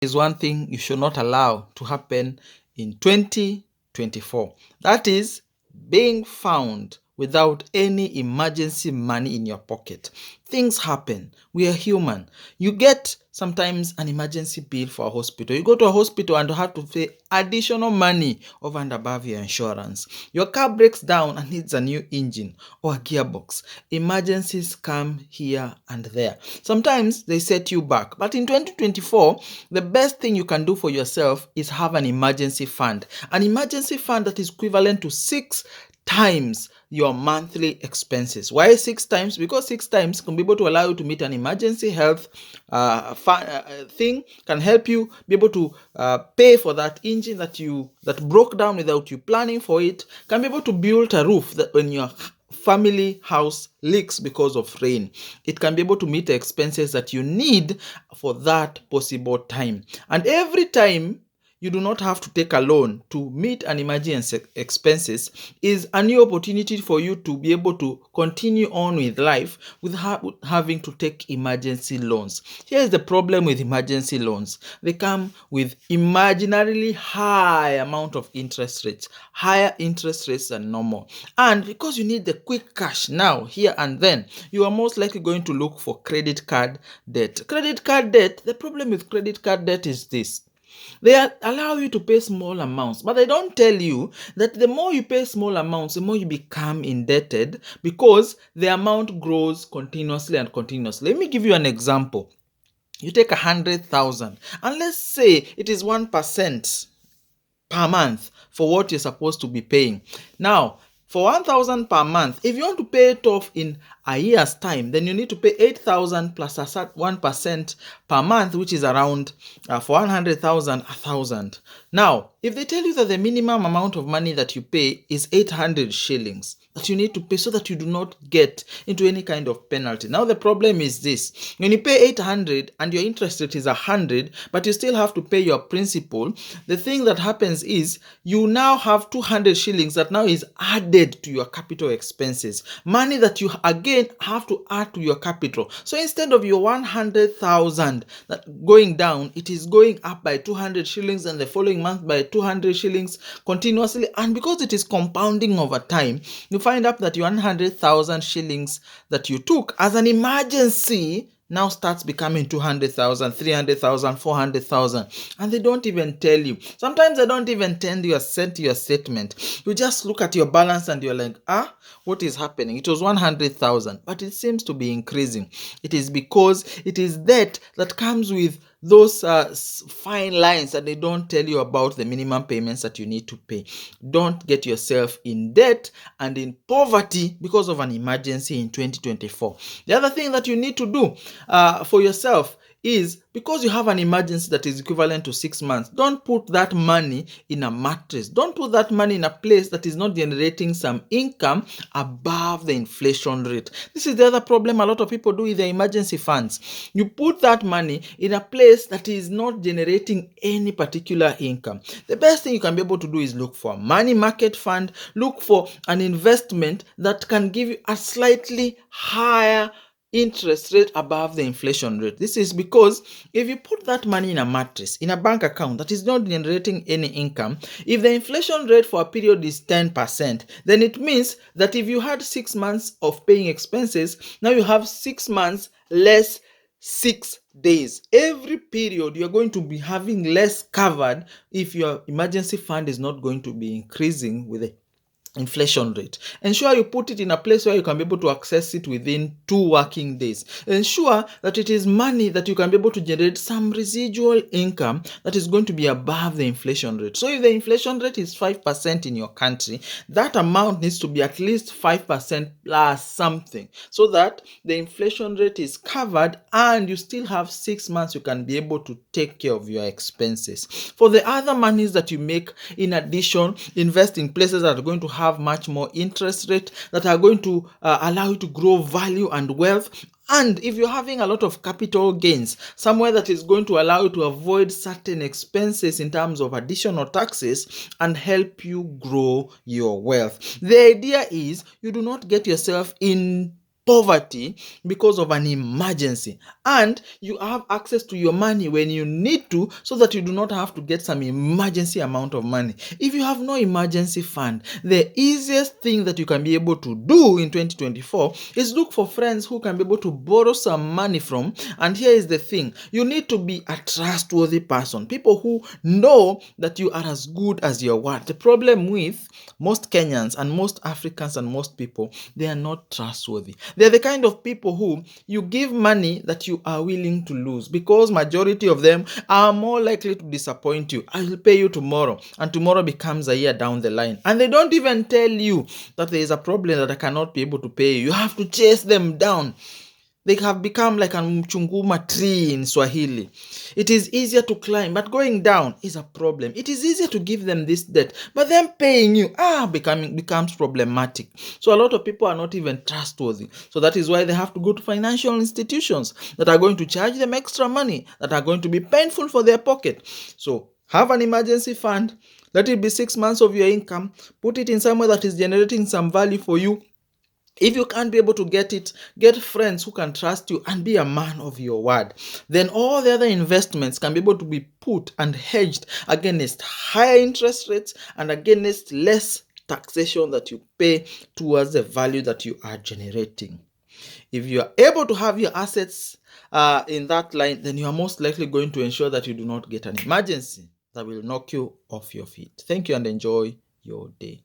is one thing you should not allow to happen in 2024. That is being found without any emergency money in your pocket. Things happen. We are human. You get sometimes an emergency bill for a hospital. You go to a hospital and you have to pay additional money over and above your insurance. Your car breaks down and needs a new engine or a gearbox. Emergencies come here and there. Sometimes they set you back. But in 2024, the best thing you can do for yourself is have an emergency fund. An emergency fund that is equivalent to 6 times your monthly expenses. Why 6 times? Because 6 times can be able to allow you to meet an emergency health thing, can help you be able to pay for that engine that broke down without you planning for it, can be able to build a roof that when your family house leaks because of rain, it can be able to meet the expenses that you need for that possible time. And every time you do not have to take a loan to meet an emergency expenses is a new opportunity for you to be able to continue on with life without having to take emergency loans. Here is the problem with emergency loans. They come with imaginarily high amount of interest rates, higher interest rates than normal. And because you need the quick cash now, here and then, you are most likely going to look for credit card debt. Credit card debt, the problem with credit card debt is this. They allow you to pay small amounts, but they don't tell you that the more you pay small amounts, the more you become indebted because the amount grows continuously and continuously. Let me give you an example. You take 100,000 and let's say it is 1% per month for what you're supposed to be paying. Now, for 1,000 per month, if you want to pay it off in a year's time, then you need to pay 8,000 plus a 1% per month, which is around for 100,000, 1,000. Now, if they tell you that the minimum amount of money that you pay is 800 shillings, that you need to pay so that you do not get into any kind of penalty. Now the problem is this: when you pay 800 and your interest rate is 100, but you still have to pay your principal, the thing that happens is you now have 200 shillings that now is added to your capital expenses, money that you again have to add to your capital. So instead of your 100,000 that going down, it is going up by 200 shillings and the following month by 200 shillings continuously. And because it is compounding over time, you find out that your 100,000 shillings that you took as an emergency now starts becoming 200,000, 300,000, 400,000, and they don't even tell you. Sometimes they don't even send you a statement. You just look at your balance and you're like, what is happening? It was 100,000, but it seems to be increasing. It is because it is debt that comes with those fine lines that they don't tell you about the minimum payments that you need to pay. Don't get yourself in debt and in poverty because of an emergency in 2024. The other thing that you need to do for yourself is, because you have an emergency that is equivalent to 6 months, don't put that money in a mattress. Don't put that money in a place that is not generating some income above the inflation rate. This is the other problem a lot of people do with their emergency funds. You put that money in a place that is not generating any particular income. The best thing you can be able to do is look for a money market fund, look for an investment that can give you a slightly higher interest rate above the inflation rate. This is because if you put that money in a mattress, in a bank account that is not generating any income, if the inflation rate for a period is 10%, then it means that if you had 6 months of paying expenses, now you have 6 months less 6 days. Every period you're going to be having less covered if your emergency fund is not going to be increasing with the inflation rate. Ensure you put it in a place where you can be able to access it within 2 working days. Ensure that it is money that you can be able to generate some residual income that is going to be above the inflation rate. So if the inflation rate is 5% in your country, that amount needs to be at least 5% plus something, so that the inflation rate is covered and you still have 6 months you can be able to take care of your expenses. For the other monies that you make, in addition, invest in places that are going to have much more interest rate, that are going to allow you to grow value and wealth. And if you're having a lot of capital gains, somewhere that is going to allow you to avoid certain expenses in terms of additional taxes and help you grow your wealth. The idea is you do not get yourself in poverty because of an emergency, and you have access to your money when you need to, so that you do not have to get some emergency amount of money. If you have no emergency fund, the easiest thing that you can be able to do in 2024 is look for friends who can be able to borrow some money from. And here is the thing: you need to be a trustworthy person, people who know that you are as good as your word. The problem with most Kenyans and most Africans and most people, they are not trustworthy. They are the kind of people who you give money that you are willing to lose, because majority of them are more likely to disappoint you. I will pay you tomorrow, and tomorrow becomes a year down the line, and they don't even tell you that there is a problem that I cannot be able to pay you. You have to chase them down. They have become like a mchunguma tree in Swahili. It is easier to climb, but going down is a problem. It is easier to give them this debt, but them paying you becomes problematic. So a lot of people are not even trustworthy. So that is why they have to go to financial institutions that are going to charge them extra money, that are going to be painful for their pocket. So have an emergency fund. Let it be 6 months of your income. Put it in somewhere that is generating some value for you. If you can't be able to get it, get friends who can trust you and be a man of your word. Then all the other investments can be able to be put and hedged against higher interest rates and against less taxation that you pay towards the value that you are generating. If you are able to have your assets in that line, then you are most likely going to ensure that you do not get an emergency that will knock you off your feet. Thank you and enjoy your day.